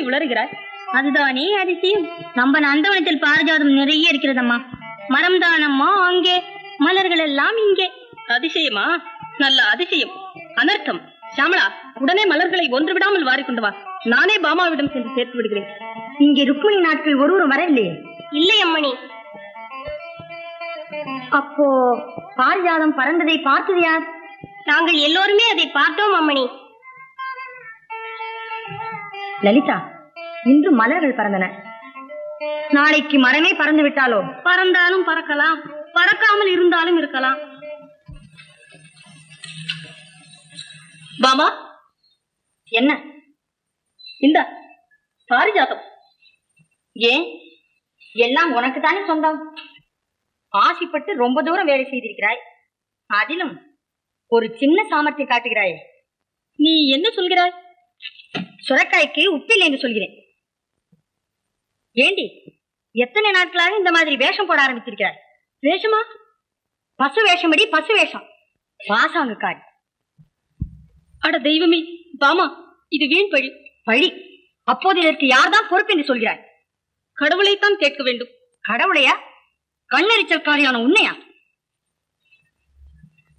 உளறுகிறாய்? அதுதானே அதிசயம். நம்ம நந்தவனத்தில் பாரிஜாதம் நிறைய இருக்கிறதம்மா. மரம் தானம்மா அங்கே, மலர்கள் எல்லாம் இங்கே. அதிசயமா? நல்ல அதிசயம். அனர்த்தம். ஷாமளா, உடனே மலர்களை ஒன்று விடாமல் வாரிக்கொண்டு வா. நானே பாமாவிடம் சென்று சேர்த்து விடுகிறேன். இங்கே ருக்மிணி நாட்கள் ஒருவரும் வரவில்லையே? இல்லை அம்மணி. அப்போ பாரிஜாதம் பறந்ததை பார்த்தது யார்? நாங்கள் எல்லோருமே அதை பார்த்தோம் அம்மணி. லலிதா, இன்று மலர்கள் பறந்தன. நாளைக்கு மரமே பறந்து விட்டாலோ? பறந்தாலும் பறக்கலாம், பறக்காமல் இருந்தாலும் இருக்கலாம். பாமா, என்ன இந்த பாரிஜாதம்? ஏன், எல்லாம் உனக்கு தானே சொந்தம். ஆசைப்பட்டு ரொம்ப தூரம் வேலை செய்திருக்கிறாய். அதிலும் ஒரு சின்ன சாமர்த்தியம் காட்டுகிறாய். நீ என்ன சொல்கிறாய்? சுரக்காய்க்கு உப்பில்லை என்று சொல்கிறேன். ஏண்டி, எத்தனை நாட்களாக இந்த மாதிரி வேஷம் போட ஆரம்பிச்சிருக்கிறாய்? வேஷமா? பசு வேஷமடி, பசு வேஷம். பாசாங்க காய். அட தெய்வமே, பாமா, இது வீண் பழி. பழி? அப்போது இதற்கு யார்தான் பொறுப்பு என்று சொல்கிறாய்? கடவுளைத்தான் கேட்க வேண்டும். கடவுளையா? கண்ணெரிச்சல்காரியான உன்னையா?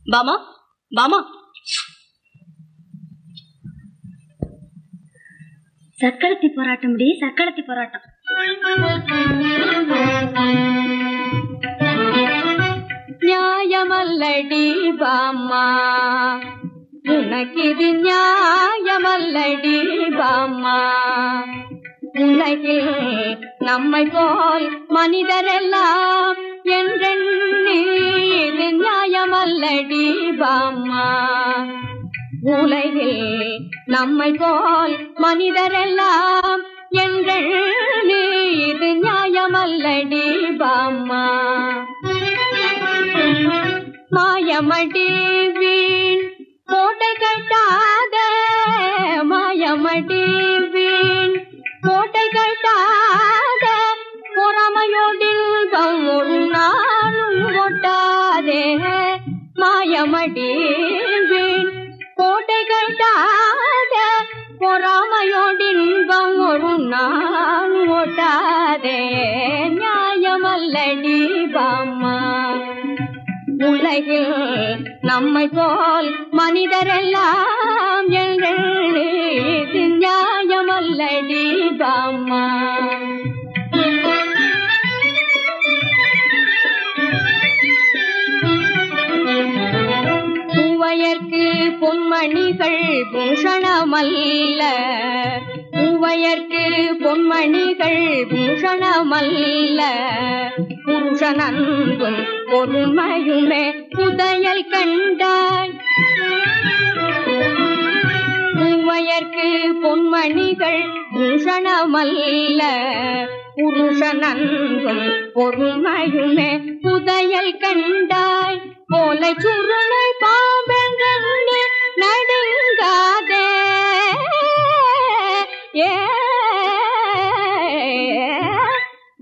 பாமா, பாமா, சக்களத்தி போராட்டம், சக்களத்தி போராட்டம். நியாயமல்லடி பாமா, உனக்கிது நியாயமல்லடி பாமா. உலகில் நம்மை போல் மனிதரெல்லாம் என்றெண்ணி இது நியாயமல்லடி பாமா. உலகில் நம்மை போல் மனிதரெல்லாம் என்றெண்ணி இது நியாயமல்லடி பாமா. மாயமடி வீண் கோட்டை கட்டாத, மாயமடி வீண் கோட்டை கட்டாத, பொறாமையோடில் ஒரு நாளும் ஒட்டாதே. மாயமடி வீண் கோட்டை கட்டாத, பொறாமையோடில் ஒரு நாளும் ஒட்டாதே. நியாயமல்லடி பாமா. உலகில் நம்மை போல் மனிதரெல்லாம் என்று நியாயமல்லடி பாமா. பூவையர்க்கு பொன்மணிகள் பூஷணமல்ல, பூவையர்க்கு பொன்மணிகள் பூஷணமல்ல. புருஷனந்தும் பொறுமையுமே புதையல் கண்டாய். பூவையர்க்கு பொன்மணிகள் பூஷணமல்ல, புருஷனந்தும் பொறுமையுமே புதையல் கண்டாய். போலை சுருளை பாம்பென்று நடுங்காதே.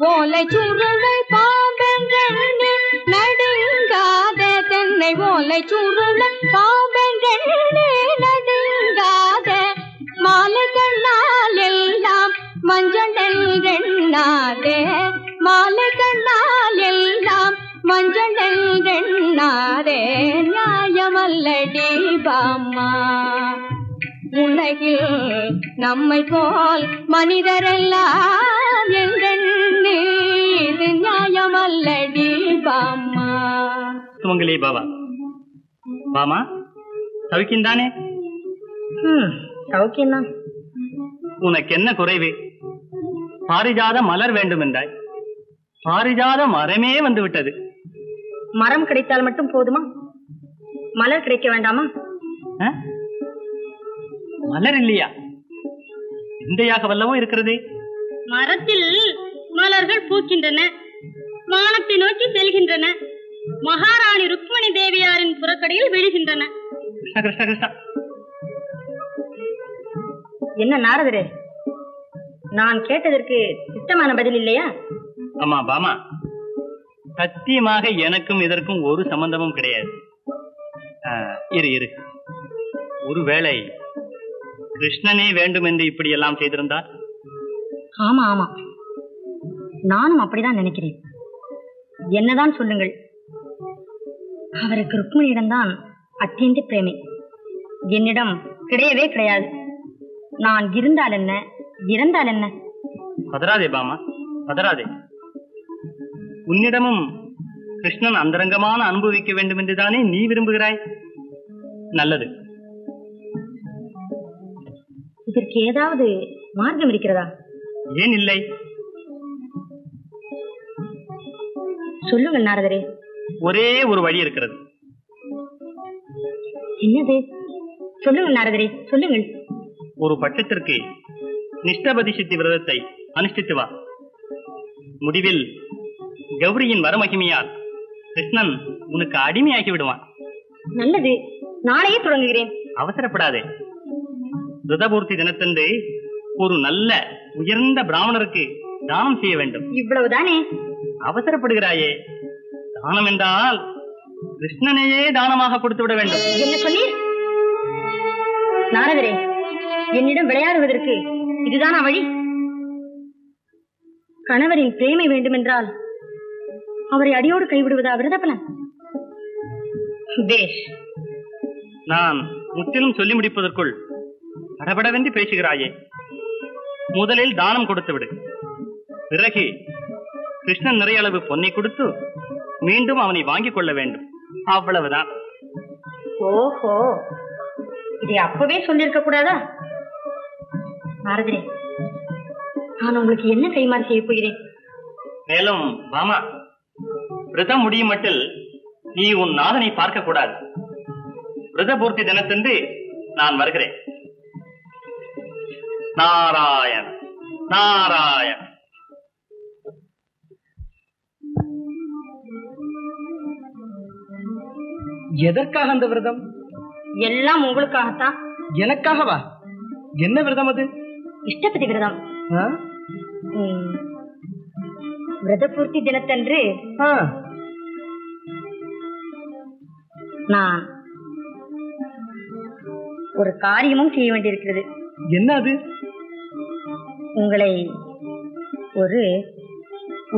போலை சுருளை பாம்பென்று நடுங்காதே. தென்னை ஓலை சுருளை பாம்பென்று நடுங்காதே. மாலை கண்ணால் எல்லாம் மஞ்சள் என்றெண்ணாதே. மாலை கண்ணால் எல்லாம் மஞ்சள் என்றெண்ணாதே. நியாயமல்லடி பாமா. உலகில் நம்மை போல் மனிதரெல்லாம் என்றெண்ணி இது நியாயமல்லடி பாமா. சுமங்கலி பாபா. பாமா, சௌக்கியந்தானே? சௌக்கியம்தான். உனக்கு என்ன குறைவு? பாரிஜாத மலர் வேண்டும் என்றாய். பாரிஜாத மரமே வந்து விட்டது. மரம் கிடைத்தால் மட்டும் போதுமா? மலர் கிடைக்க வேண்டாமா? மலர் இல்லையா? விந்தையாக வல்லவோ இருக்கிறது. மரத்தில் மலர்கள் பூக்கின்றன, வானத்தை நோக்கி செல்கின்றன, மகாராணி ருக்மிணி தேவியாரின் புறக்கடையில் விழுகின்றன. கிருஷ்ண கிருஷ்ண கிருஷ்ண. என்ன நாரதரே, நான் கேட்டதற்கு திட்டமான பதில் இல்லையா? ஆமா பாமா, சத்தியமாக எனக்கும் இதற்கும் ஒரு சம்பந்தமும் கிடையாது. இரு இரு, ஒருவேளை கிருஷ்ணனே வேண்டும் என்று இப்படி எல்லாம் செய்திருந்தார்? ஆமா ஆமா, நானும் அப்படிதான் நினைக்கிறேன். என்னதான் சொல்லுங்கள், அவருக்கு ருக்மிணியிடம்தான் அத்தியந்த பிரேமை. என்னிடம் கிடையவே கிடையாது. நான் இருந்தால் என்ன, இறந்தால் என்ன? பதறாதே பாமா, பதறாதே. உன்னிடமும் கிருஷ்ணன் அந்தரங்கமான அனுபவிக்க வேண்டும் என்றுதானே நீ விரும்புகிறாய். நல்லது. இதற்கு ஏதாவது மார்க்கம் இருக்கிறதா? ஏன் இல்லை? சொல்லுங்கள் நாரதரே. ஒரே ஒரு வழி இருக்கிறது. என்னது? சொல்லுங்கள் நாரதரே, சொல்லுங்கள். ஒரு பட்சத்திற்கு நிஷ்டபதி சித்தி விரதத்தை அனுஷ்டித்து வா. முடிவில் கௌரியின் வரமகிமையால் கிருஷ்ணன் உனக்கு அடிமையாகி விடுவான். நல்லது, நாளையே தொடங்குகிறேன். அவசரப்படாதே. விரதபூர்த்தி தினத்தன்று ஒரு நல்ல உயர்ந்த பிராமணருக்கு தானம் செய்ய வேண்டும். இவ்வளவுதானே? அவசரப்படுகிறாயே. தானம் என்றால் கிருஷ்ணனையே தானமாக கொடுத்து விட வேண்டும். என்ன சொன்னீர் நாரதரே? என்னிடம் விளையாடுவதற்கு இதுதானா வழி? கணவரின் பிரேமை வேண்டுமென்றால் அவரை அடியோடு கைவிடுவதா விரதபலன்? பேஷ். நான் முற்றிலும் சொல்லி முடிப்பதற்குள் படபடவென்று பேசுகிறாயே. முதலில் தானம் கொடுத்து விடு. பிறகு கிருஷ்ணன் நிறைய அளவு பொன்னை கொடுத்து மீண்டும் அவனை வாங்கிக் கொள்ள வேண்டும். அவ்வளவுதான். ஓஹோ, இதை அப்பவே சொல்லிருக்க கூடாதா? நாரதரே, நான் உங்களுக்கு என்ன கைமாறு செய்ய போகிறேன்? மேலும் மாமா, விரதம் முடியும் மட்டில் நீ உன் நாதனை பார்க்க கூடாது. விரதபூர்த்தி தினத்தன்று நான் வருகிறேன். நாராயண நாராயண. எதற்காக அந்த விரதம்? எல்லாம் உங்களுக்காகத்தான். எனக்காகவா? என்ன விரதம் அது? இஷ்டப்பதி விரதம். விரதபூர்த்தி தினத்தன்று நான் ஒரு காரியமும் செய்ய வேண்டியிருக்கிறது. என்ன அது? உங்களை ஒரு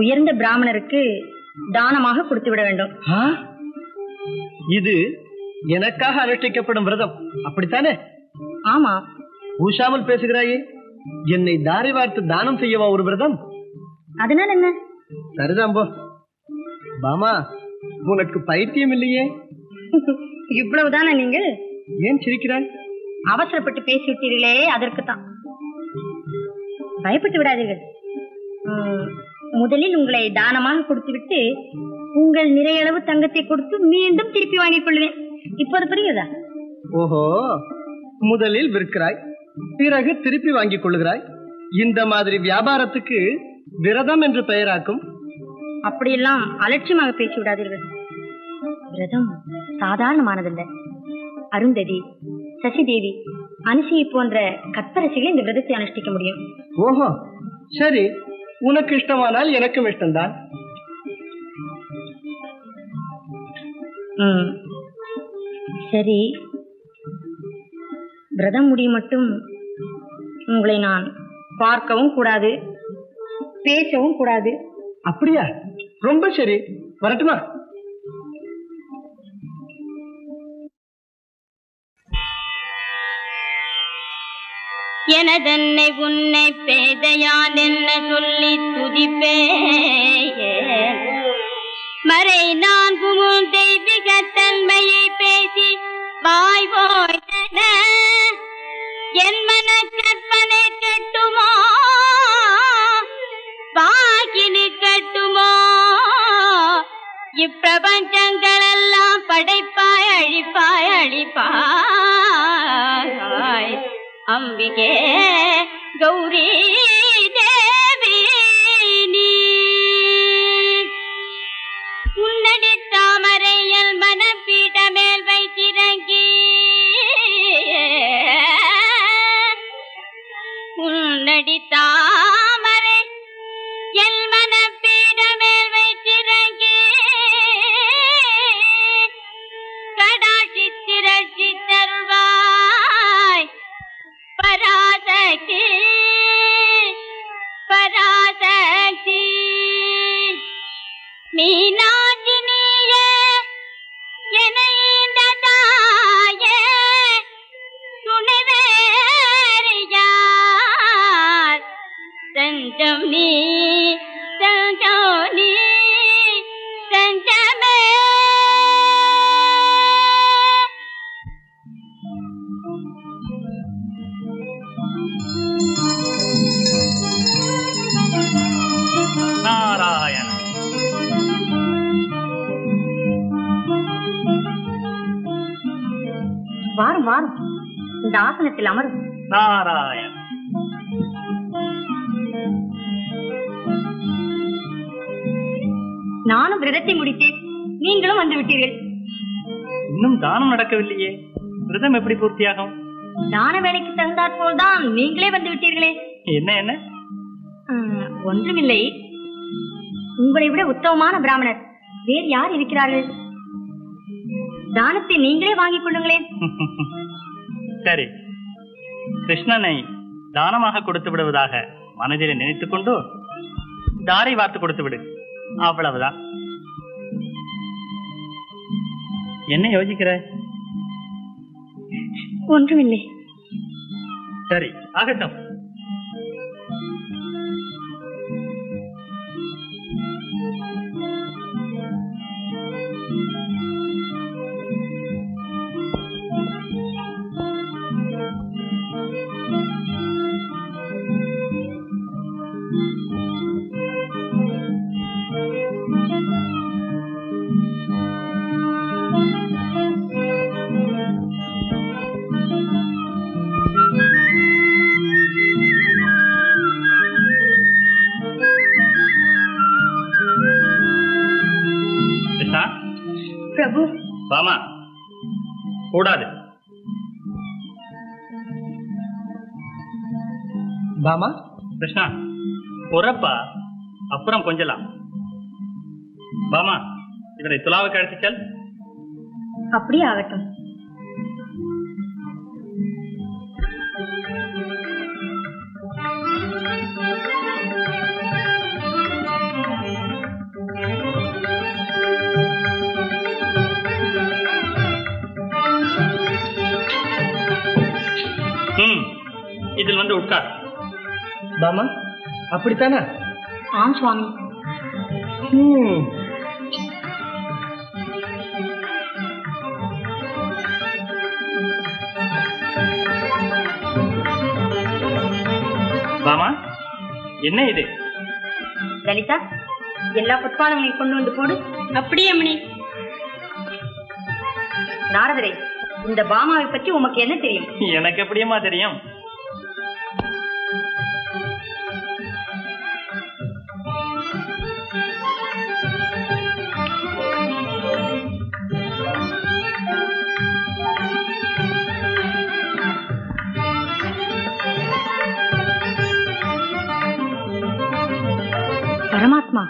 உயர்ந்த பிராமணருக்கு தானமாக கொடுத்து விட வேண்டும். இது எனக்காக அனுஷ்டிக்கப்படும் விரதம், அப்படித்தானே? ஆமா. ஊசாமல் பேசுகிறாயே. என்னை தாரை வார்த்து தானம் செய்யவா ஒரு விரதம்? அதனால என்ன? சரிதாம்போ. பாமா, உனக்கு பைத்தியம் இல்லையே? இவ்வளவுதானே நீங்கள்? ஏன் சிரிக்கிறாய்? அவசரப்பட்டு பேசிவிட்டீர்களே, அதற்குத்தான். பயப்பட்டு விடாதீர்கள். முதலில் உங்களை தானமாக கொடுத்துவிட்டு உங்கள் நிறைய அளவு தங்கத்தை கொடுத்து மீண்டும் திருப்பி வாங்கிக் கொள்வேன். இப்போது புரியுதா? ஓஹோ, முதலில் விற்கிறாய், பிறகு திருப்பி வாங்கிக் கொள்ளுகிறாய். இந்த மாதிரி வியாபாரத்துக்கு விரதம் என்று பெயராக்கும். அப்படியெல்லாம் அலட்சியமாக பேசி விடாதீர்கள். விரதம் சாதாரணமானதல்ல. அருந்ததி, சசிதேவி, அனுசியை போன்ற கற்பரசிகள் இந்த விரதத்தை அனுஷ்டிக்க முடியும். ஓஹோ, சரி. உனக்கு இஷ்டமானால் எனக்கும் இஷ்டம்தான். சரி, விரதம் முடியும் மட்டும் உங்களை நான் பார்க்கவும் கூடாது, பேசவும் கூடாது. அப்படியா? ரொம்ப சரி. வரட்டுமா? எனதன்னை உன்னை பேதையான் என்ன சொல்லி துதிப்பே மறை நான் குமுன் தெய்வீக தன்மையை பேசி வாய்வோய் என் மன கற்பனை கட்டுமோ பாகினி கட்டுமோ இப்பிரபஞ்சங்கள் எல்லாம் படைப்பாய் அழிப்பாய் அழிப்பாய் அம்பிகே கௌரி தேவி நீ உன்னடி தாமரையில் மனப்பீட மேல் வைத்திறங்கி உன்னடி தாமரை எல் மனப்பீட மேல் வைத்திறங்கி கடாட்சி திரட்சி தருள்வாய் பராசக்தி மீனாட்சினியே எனைந்த தாயே துணைவேறு யார் தஞ்சம் நீ தஞ்சம் நீ தஞ்சமே நாராயண. வாரும் வாரும், இந்த ஆசனத்தில் அமரும். நாராயண. நானும் விரதத்தை முடித்தேன், நீங்களும் வந்து விட்டீர்கள். இன்னும் தானம் நடக்கவில்லையே, விரதம் எப்படி பூர்த்தியாகும்? தான வேலைக்கு தகுந்தாற்போல்தான் நீங்களே வந்து விட்டீர்களே. என்ன என்ன? ஒன்றுமில்லை, உங்களை விட உத்தமமான பிராமணர் வேறு யார் இருக்கிறார்கள்? தானத்தை நீங்களே வாங்கிக் கொள்ளுங்களேன். சரி, கிருஷ்ணனை தானமாக கொடுத்து விடுவதாக மனதில் நினைத்துக் கொண்டு தாரை வார்த்து கொடுத்து விடு, அவ்வளவுதான். என்ன யோசிக்கிற? ஒன்றுமில்லை. சரி, ஆகட்டும். பிரபு, பாமா, கூடாது. பாமா, கிருஷ்ணா, பொறப்பா, அப்புறம் கொஞ்சலாம். பாமா, இவரை துலாவுக்கு அழைத்துச்சல். அப்படியே ஆகட்டும். இதில் வந்து உட்கார். பாமா, அப்படித்தானா? ஆம் சுவாமி. பாமா, என்ன இது? லலிதா, எல்லா புட்பாலங்களையும் கொண்டு வந்து போடு. அப்படியே அம்மணி. நாரதரே, இந்த பாமாவை பற்றி உமக்கு என்ன தெரியும்? எனக்கு எப்படியம்மா தெரியும்? பரமாத்மா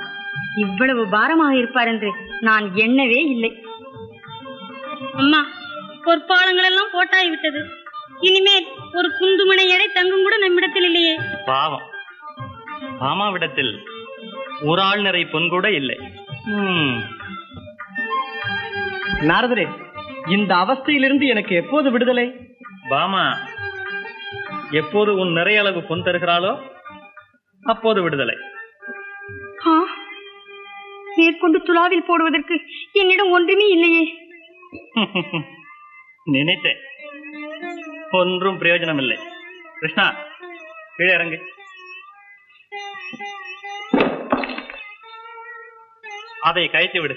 இவ்வளவு பாரமாக இருப்பார் என்று நான் எண்ணவே இல்லை. அம்மா, பொற்பாலங்கள் எல்லாம் போட்டாய் விட்டது. இனிமேல் ஒரு குந்துமனை எடை தங்கும் கூட நம்மிடத்தில் இல்லையே. பாவம், பாமாவிடத்தில் ஒரு ஆள் நிறை பொன் கூட இல்லை. நாரதரே, இந்த அவஸ்தையிலிருந்து எனக்கு எப்போது விடுதலை? பாமா எப்போது உன் நிறைய அளவு பொன் தருகிறாளோ அப்போது விடுதலை. மேற்கொண்டு துலாவில் போடுவதற்கு என்னிடம் ஒன்றுமே இல்லையே. நினைத்தேன், ஒன்றும் பிரயோஜனம் இல்லை. கிருஷ்ணா, கீழே இறங்கு. அதை கயத்தி விடு.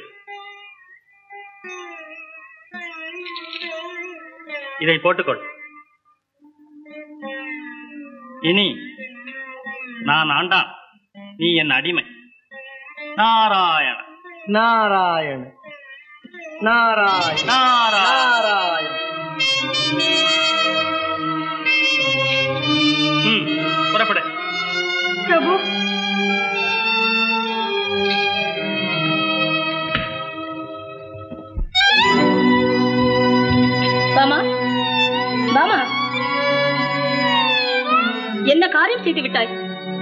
இதை போட்டுக்கொள். இனி நான் ஆண்டான், நீ என் அடிமை. நாராயண நாராயண நாராயண நாராயண. புறப்படு. பிரபு, பாமா, பாமா, என்ன காரியம் செய்து விட்டாய்?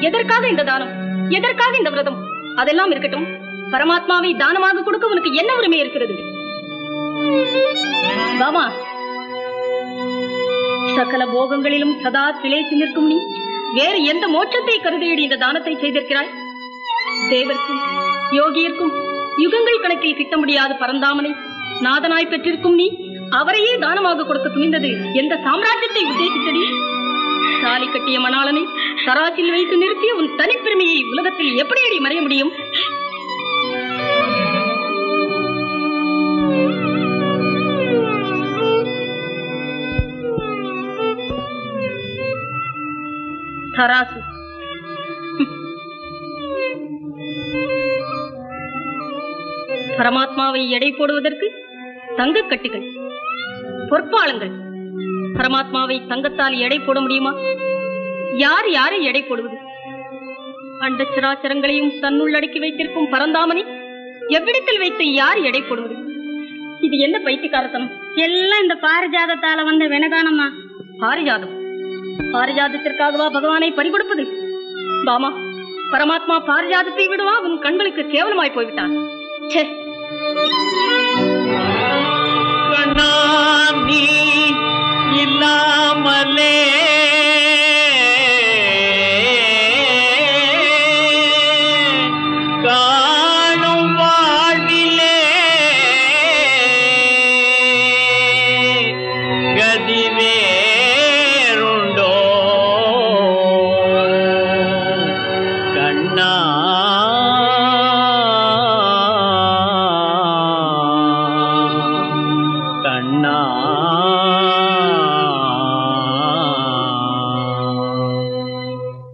எதற்காக இந்த தானம்? எதற்காக இந்த விரதம்? அதெல்லாம் இருக்கட்டும். பரமாத்மாவை தானமாக கொடுக்க உனக்கு என்ன உரிமை இருக்கிறது? பாமா, சகல போகங்களிலும் சதா திளைத்து நிற்கும் நீ வேறு எந்த மோட்சத்தை கருதியடி இந்த தானத்தை செய்திருக்கிறாய்? தேவர்க்கும் யோகியர்க்கும் யுகங்கள் கணக்கில் கிட்ட முடியாத பரந்தாமனை நாதனாய் பெற்றிருக்கும் நீ அவரையே தானமாக கொடுக்க துணிந்தது எந்த சாம்ராஜ்யத்தை உத்தேசித்தடி? தாலி கட்டிய மணாளனை தராசில் வைத்து நிறுத்திய உன் தனிப்பெருமையை உலகத்தில் எப்படியடி மறைய முடியும்? தராசு பரமாத்மாவை எடை போடுவதற்கு தங்கக் கட்டிகள், பொற்பாளங்கள். பரமாத்மாவை தங்கத்தால் எடை போட முடியுமா? யார் யாரை எடை போடுவது? அண்டச்சராச்சரங்களையும் தன்னுள் அடக்கி வைத்திருக்கும் பரந்தாமனை எவ்விடத்தில் வைத்து யார் எடை போடுவது? இது என்ன பைத்தியக்காரத்தனம்? எல்லாம் இந்த பாரிஜாதத்தால வந்த வெனகானம்மா. பாரிஜாதம்? பாரிஜாதத்திற்காகவா பகவானை பறிகொடுப்பது? பாமா, பரமாத்மா பாரிஜாதத்தை விடுவா உன் கண்களுக்கு கேவலமாய் போய்விட்டான். நீ இல்லாமலே காணும் வாழ்விலே கதிவேருண்டோ கண்ணா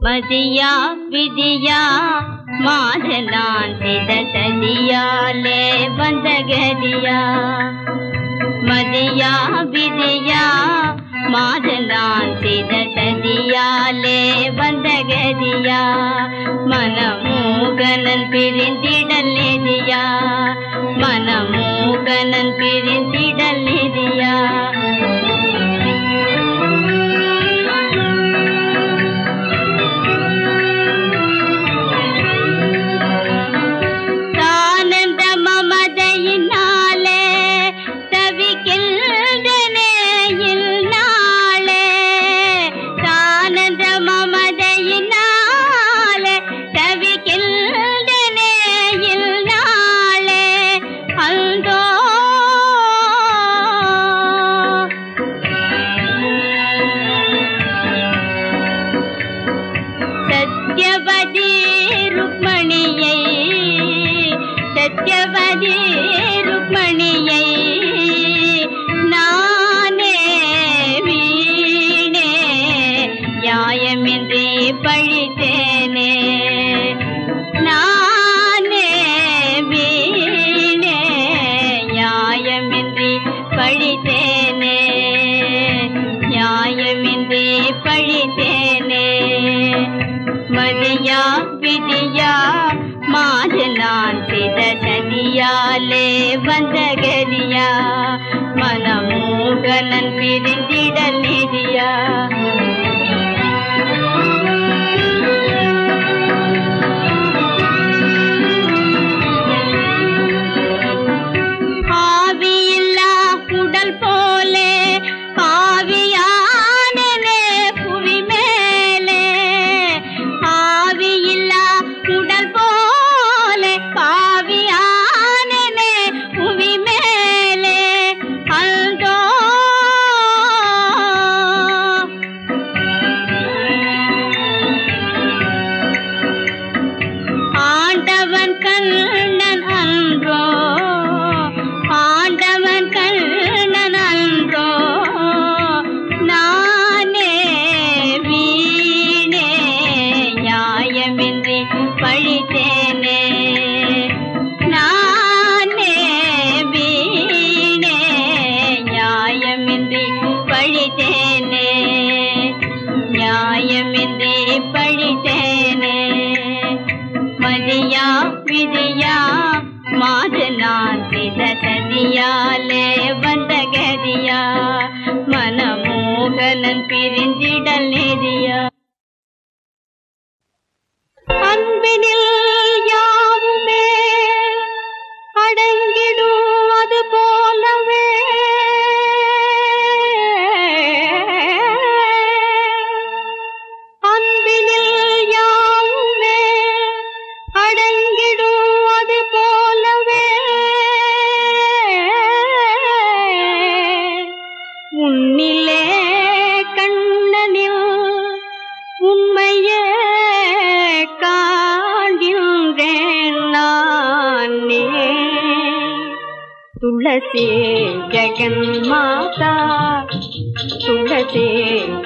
மதியா விதியா மாதலான் சித சதியாலே வந்த கதியா. மதியா விதியா மாதலான் சித சதியாலே வந்த கதியா. மனமூகனன் பிரிந்திடல் நெதியா, மனமூகனன் பிரிந்திடல் நெதியா. சத்யவதி ருக்மணியை நானே வீணே நியாயமின்றி பழித்தேனே. நானே வீணே நியாயமின்றி பழித்தேனே, நியாயமின்றி பழித்தேனே. மதியா விதியா மாதலான் சித சதியாலே வந்த கதியா. மனமூகனன் பிரிந்திடல் நெதியா. ஆவியில்லா உடல் போலே ஆவியானே புவி மேலே. ஆவியில்லா உடல் போலே ஆவியானே புவி மேலே. அந்தோ ஆண்டவன் கண்ணன் அன்றோ, ஆண்டவன் கண்ணன் அன்றோ. நானே வீணே நியாயமின்றி பழித்தேனே. நானே வீணே நியாயமின்றி பழித்தேனே, நியாயமின்றி பழித்தேனே. மதியா விதியா மாதலான் சித சதியாலே வந்த கதியா. மனமோகனன் பிரிந்திடல் நெதியா. அன்பினில் யாவுமே துளசி ஜெகன் மாதா துளசி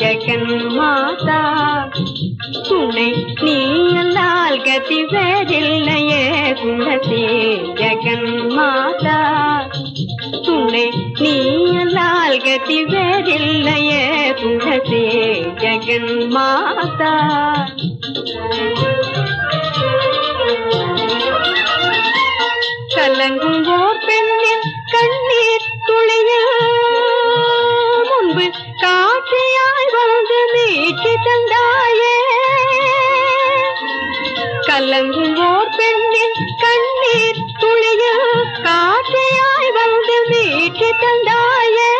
ஜெகன் மாதா துணை நீ அல்லால் கதி வேறில்லையே துளசி ஜெகன் மாதா துணை நீ அல்லால் கதி வேறில்லையே துளசி ஜெகன் மாதா கலங்கும் ஓர் பெண்ணின் கண்ணீர் துளியில் முன்பு காட்சியாய் வந்து மீட்சி தந்தாயே கலங்கும் ஓர் பெண்ணின் கண்ணீர் துளியில் காட்சியாய் வந்து மீட்சி தந்தாயே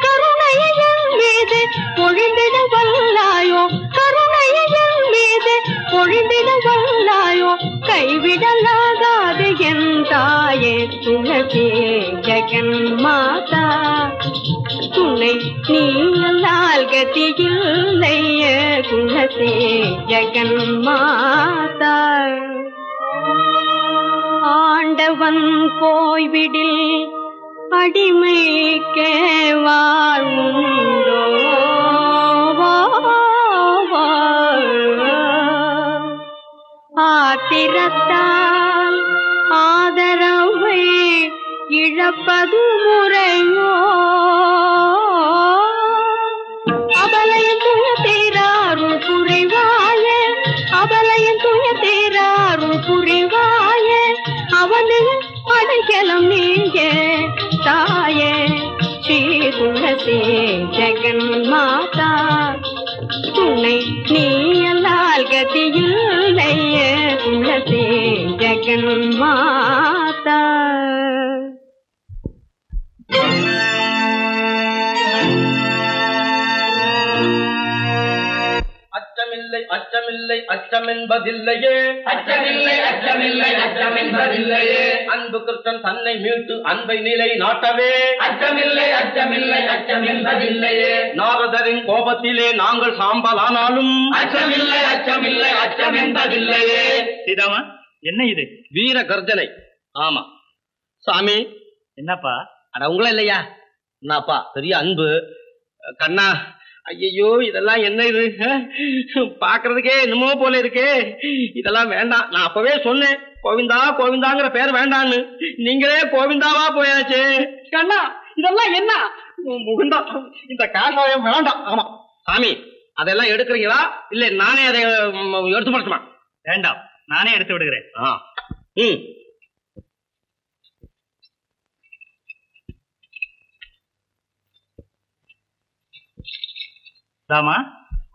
கருணையின் மீது பொழிந்திட வல்லாயோ கருணையின் மீது பொழிந்திட வல்லாயோ கைவிடலாகாது என் தாயே துளசி ஜெகன் மாதா துணை நீ அல்லால் கதியில்லையே துளசி ஜெகன் மாதா ஆண்டவன் போய்விடில் அடிமைக்கே வாழ்வுண்டோ ஆத்திரத்தால் ஆதரவை இழப்பது முறையோ அபலையின் துய தீராருள் புரிவாயே அபலையின் துய தீராருள் புரிவாயே அவனின் அடைக்கலம் நீயே தாயே ஸ்ரீ துளசி ஜெகன் மாதா துணை நீ அல்லால் கதியில்லையே துளசி ஜெகன் மாதா அச்சமில்லை அச்சமில்லை அச்சமென்பதில்லையே அச்சமில்லை அச்சமில்லை அச்சமென்பதில்லையே அன்பு கிருஷ்ணன் தன்னை மீட்டு அன்பை நிலை நாட்டவே அச்சமில்லை அச்சமில்லை அச்சமென்பதில்லையே நாரதரின் கோபத்திலே நாங்கள் சாம்பலானாலும் அச்சமில்லை அச்சமில்லை அச்சமென்பதில்லையே. சீதாமா, என்ன இது? வீர கர்ஜனை. ஆமா சாமி. என்னப்பா? அட உங்கள இல்லையா? என்னப்பா பெரிய அன்பு கண்ணா. ஐயோ இதெல்லாம் என்ன இது? பாக்குறதுக்கே என்னமோ போல இருக்கே. இதெல்லாம் வேண்டாம். நான் அப்பவே சொன்னேன் கோவிந்தா கோவிந்தாங்கிற பேர் வேண்டான்னு. நீங்களே கோவிந்தாவா போயாச்சு. கண்ணா இதெல்லாம் என்ன முகுந்தா? இந்த காஷாயம் வேண்டாம். ஆமா சாமி, அதெல்லாம் எடுக்கிறீங்களா இல்ல நானே அதை எடுத்து மாட்டுமா? வேண்டாம், நானே எடுத்து விடுகிறேன். ராமா,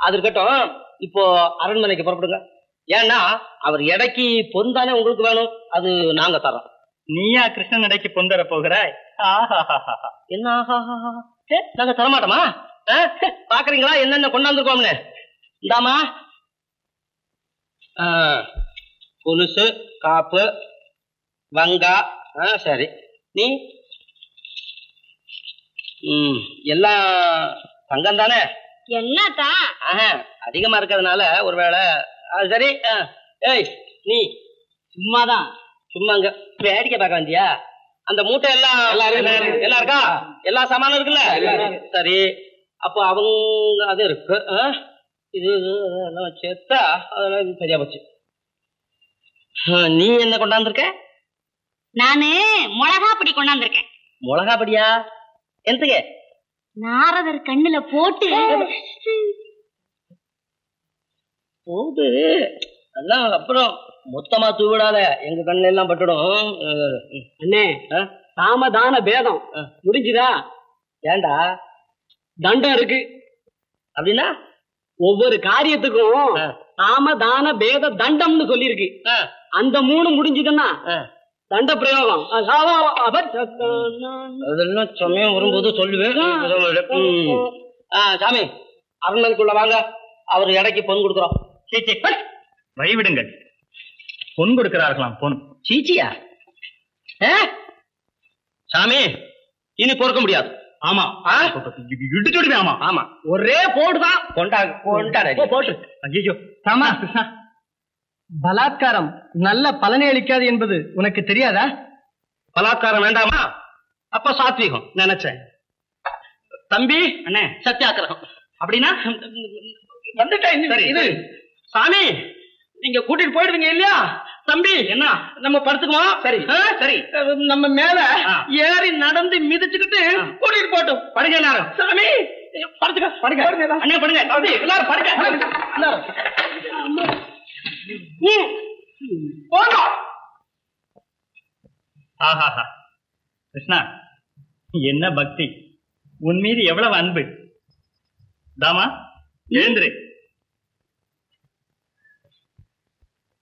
அது இருக்கட்டும். இப்போ அரண்மனைக்கு புறப்படுங்க. ஏன்னா அவர் எடைக்கு பொந்தானே உங்களுக்கு வேணும். அது நாங்க தரோம். நீயா கிருஷ்ணன் எடைக்கு பொந்தர போகிறாய்? என்ன நாங்க தரமாட்டோமா? பாக்குறீங்களா என்னென்ன கொண்டாந்துருக்கோம்னு? இந்தாமா கொலுசு, காப்பு, வங்கா. சரி, நீ எல்லாம் தங்கம் தானே? என்னத்தா அதிகமா இருக்கிறதுனால ஒருவேளை. சரி. ஏய் நீ சும்மாதான் சும்மாங்க வேடிக்கை பார்க்க வந்தியா? அந்த மூட்டை எல்லாம் எல்லாம் இருக்கா? எல்லா சாமானும் இருக்குல்ல? சரி, அப்போ அவங்க அது இருக்கு. இது எல்லாம் சேர்த்தா அதெல்லாம் இது சரியா போச்சு. நீ என்ன கொண்டாந்துருக்க? நானு மிளகா பொடி கொண்டாந்துருக்கேன். மிளகா பொடியா? எதுக்கு? நாரதர் கண்ணுல போட்டு போது எல்லாம் அப்புறம் மொத்தமா தூவிடாத, எங்க கண்ணுல எல்லாம் பட்டுடும். அண்ணே, சாமதான பேதம் முடிஞ்சுதா? ஏண்டா தண்டம் இருக்கு அப்படின்னா? ஒவ்வொரு காரியத்துக்கும் சாமதான பேத தண்டம்னு சொல்லி இருக்கு. அந்த 3 முடிஞ்சுதுன்னா தண்ட பிரயோகம். அதெல்லாம் சமயம் வரும்போது சொல்லுவேன். சாமி, அரண்மனைக்குள்ள வாங்க. அவர் எடைக்கு பொன் கொடுக்குறோம். சீச்சி வழிவிடுங்கள். பொன் கொடுக்கிறார்களாம். பொன் சீச்சியா? சாமி, இனி பொறுக்க முடியாது. ஆமா, இடிச்சு விடுவேன். ஆமா ஆமா, ஒரே போடுதான். கொண்டாடு போட்டு. ஐயோ சாமா, கிருஷ்ணா, பலாத்காரம் நல்ல பலனை அளிக்காது என்பது உனக்கு தெரியாதா? பலாத்காரம் வேண்டாமா? அப்ப சாத்வீகம் நினைச்சேன். தம்பி அண்ணே சத்தியாகிரகம் அப்படின்னா வந்துட்டேன். சரி இது சாமி நீங்க கூட்டிட்டு போயிடுவீங்க இல்லையா? தம்பி என்ன நம்ம படுத்துக்குவோம். சரி சரி நம்ம மேல ஏறி நடந்து மிதிச்சுக்கிட்டு கூட்டிட்டு போட்டோம். படுங்க எல்லாரும். சாமி படுத்துக்க படுங்க அண்ணே படுங்க. தம்பி எல்லாரும் படுங்க எல்லாரும். போதும். ஆஹாஹா கிருஷ்ணா, என்ன பக்தி! உன் மீது எவ்வளவு அன்பு! தாமா எழுந்துரு.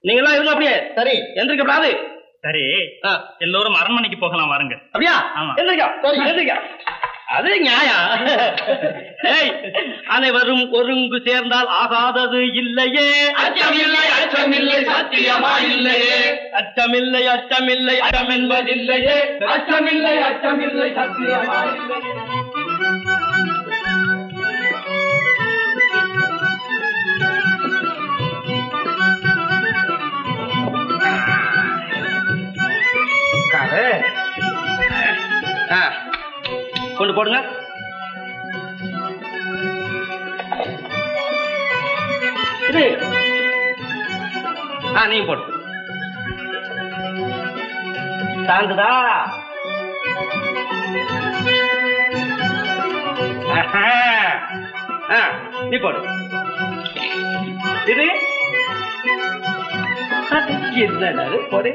நீங்க எல்லாம் இருங்க அப்படியே. சரி எந்திரிக்கப்படாது. சரி எல்லோரும் அரண்மனைக்கு போகலாம் வாருங்க. அப்படியா? ஆமா. எந்திரிக்கா. சரி எந்திரிக்கா. அது நியாயம். அனைவரும் ஒருங்கு சேர்ந்தால் ஆகாதது இல்லையே. அச்சமில்லை அச்சமில்லை சத்தியமா இல்லையே. அச்சமில்லை அச்சமில்லை அச்சம் என்பதில்லையே. அச்சமில்லை அச்சமில்லை சத்தியமா இல்லையே. கொண்டு போடுங்க. நீங்க போடு. தாங்குதா? நீ போடு. இது என்னது போடு.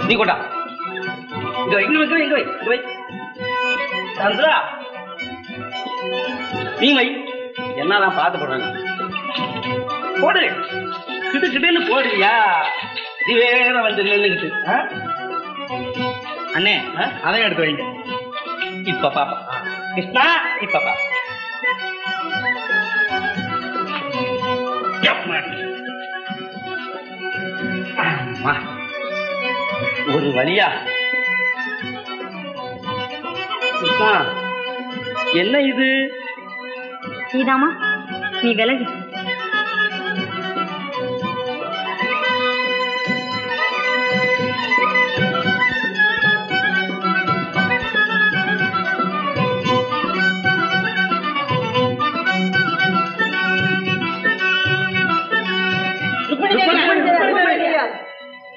நீ கொண்டா. இங்க வை இங்க வை இங்க வை இங்க வை. சந்திரா நீ வை. என்னதான் பார்த்து போடுறாங்க. போடு. கிட்டு கிட்டுன்னு போடுறியா? இது வேற வந்து நின்னுக்கிட்டு. அண்ணே அதையும் எடுத்து வைங்க. இப்ப பாப்பா கிருஷ்ணா இப்ப பாப்பா. ஒரு வழியா கிருஷ்ணா என்ன இது? நீதாமா நீ விலகு.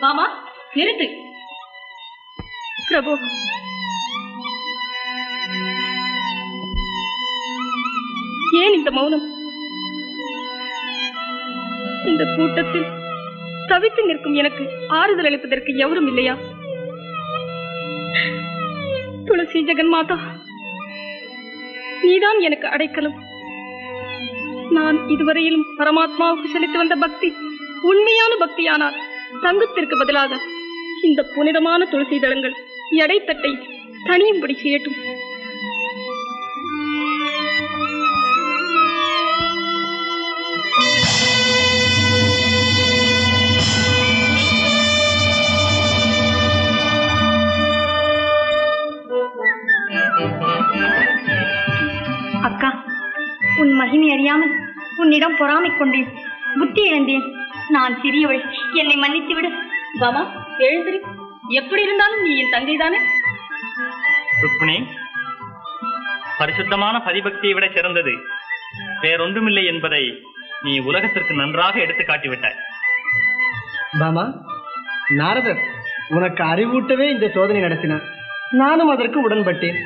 மாமா நிறுத்து. பிரபு ஏன் இந்த மௌனம்? இந்த கூட்டத்தில் தவித்து நிற்கும் எனக்கு ஆறுதல் அளிப்பதற்கு எவரும் இல்லையா? துளசி ஜெகன்மாதா, நீதான் எனக்கு அடைக்கலம். நான் இதுவரையிலும் பரமாத்மாவுக்கு செலுத்தி வந்த பக்தி உண்மையான பக்தியானால் தங்கத்திற்கு பதிலாக இந்த புனிதமான துளசி தளங்கள் எடைத்தட்டை தனியும்படி செய்யட்டும். அக்கா, உன் மகிமை அறியாமல் உன்னிடம் பொறாமை கொண்டேன், புத்தி இழந்தேன். நான் சிறியவள், என்னை மன்னித்து விடு. பாமா எழுந்திரு. எப்படி இருந்தாலும் நீ என் தங்கை தானே. ருக்மிணி, பரிசுத்தமான பதிபக்தியை விட சிறந்தது வேறொன்றுமில்லை என்பதை நீ உலகத்திற்கு நன்றாக எடுத்து காட்டிவிட்டாய். பாமா, நாரதர் உனக்கு அறிவூட்டவே இந்த சோதனை நடத்தினார். நானும் அதற்கு உடன்பட்டேன்.